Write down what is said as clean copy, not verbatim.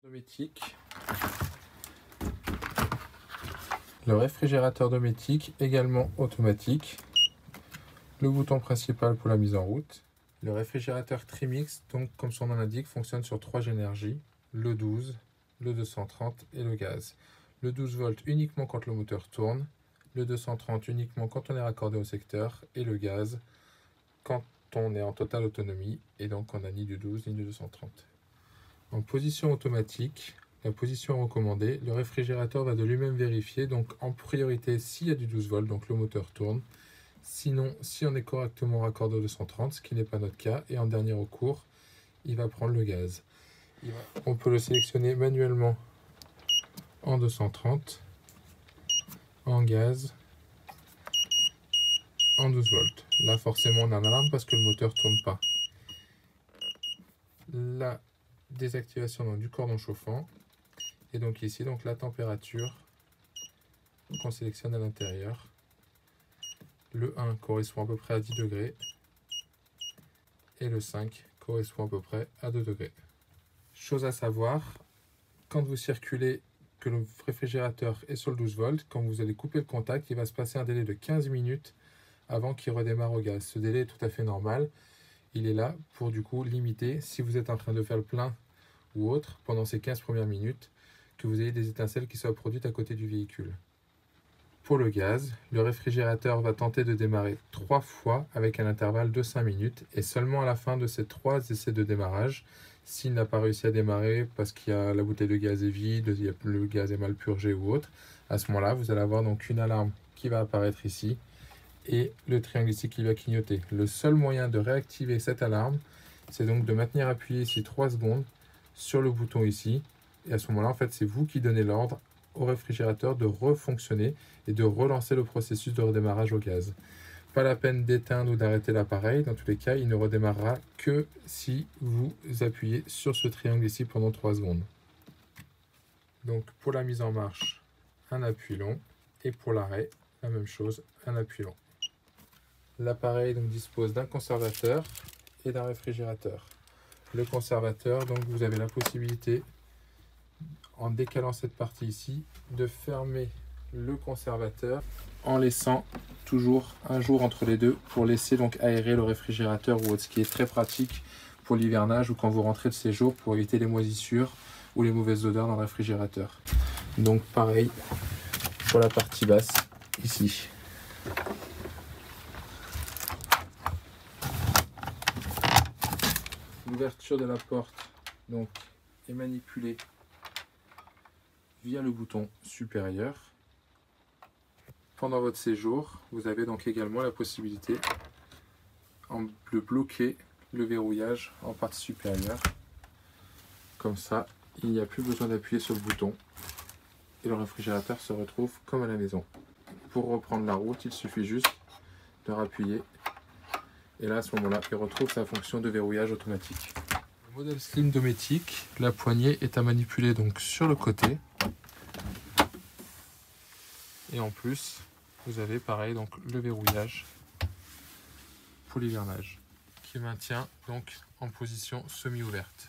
Dométique. Le réfrigérateur Dométique, également automatique. Le bouton principal pour la mise en route. Le réfrigérateur Trimix, donc comme son nom l'indique, fonctionne sur 3 énergies, le 12, le 230 et le gaz. Le 12 volts uniquement quand le moteur tourne, le 230 uniquement quand on est raccordé au secteur, et le gaz quand on est en totale autonomie, et donc on n'a ni du 12 ni du 230. En position automatique, la position recommandée, le réfrigérateur va de lui-même vérifier, donc en priorité s'il y a du 12 volts, donc le moteur tourne. Sinon, si on est correctement raccordé au 230, ce qui n'est pas notre cas, et en dernier recours, il va prendre le gaz. On peut le sélectionner manuellement en 230, en gaz, en 12 volts. Là, forcément, on a l'alarme parce que le moteur ne tourne pas. La désactivation du cordon chauffant. Et donc ici, donc la température qu'on sélectionne à l'intérieur. Le 1 correspond à peu près à 10 degrés. Et le 5 correspond à peu près à 2 degrés. Chose à savoir, quand vous circulez, que le réfrigérateur est sur le 12 volts, quand vous allez couper le contact, il va se passer un délai de 15 minutes avant qu'il redémarre au gaz. Ce délai est tout à fait normal. Il est là pour du coup limiter, si vous êtes en train de faire le plein ou autre, pendant ces 15 premières minutes, que vous ayez des étincelles qui soient produites à côté du véhicule. Pour le gaz, le réfrigérateur va tenter de démarrer 3 fois avec un intervalle de 5 minutes et seulement à la fin de ces 3 essais de démarrage, s'il n'a pas réussi à démarrer parce qu'il y a la bouteille de gaz est vide, le gaz est mal purgé ou autre, à ce moment-là, vous allez avoir donc une alarme qui va apparaître ici et le triangle ici qui va clignoter. Le seul moyen de réactiver cette alarme, c'est donc de maintenir appuyé ici 3 secondes sur le bouton ici. Et à ce moment-là, en fait, c'est vous qui donnez l'ordre au réfrigérateur de refonctionner et de relancer le processus de redémarrage au gaz. Pas la peine d'éteindre ou d'arrêter l'appareil. Dans tous les cas, il ne redémarrera que si vous appuyez sur ce triangle ici pendant 3 secondes. Donc pour la mise en marche, un appui long. Et pour l'arrêt, la même chose, un appui long. L'appareil donc dispose d'un conservateur et d'un réfrigérateur. Le conservateur, donc vous avez la possibilité, en décalant cette partie ici, de fermer le conservateur en laissant toujours un jour entre les deux pour laisser donc aérer le réfrigérateur ou autre, ce qui est très pratique pour l'hivernage ou quand vous rentrez de séjour pour éviter les moisissures ou les mauvaises odeurs dans le réfrigérateur. Donc pareil pour la partie basse ici. L'ouverture de la porte donc est manipulée via le bouton supérieur. Pendant votre séjour, vous avez donc également la possibilité de bloquer le verrouillage en partie supérieure. Comme ça, il n'y a plus besoin d'appuyer sur le bouton et le réfrigérateur se retrouve comme à la maison. Pour reprendre la route, il suffit juste de rappuyer et là à ce moment-là, il retrouve sa fonction de verrouillage automatique. Le modèle Slim Dométique, la poignée est à manipuler donc sur le côté. Et en plus, vous avez pareil donc le verrouillage pour l'hivernage qui maintient donc en position semi-ouverte.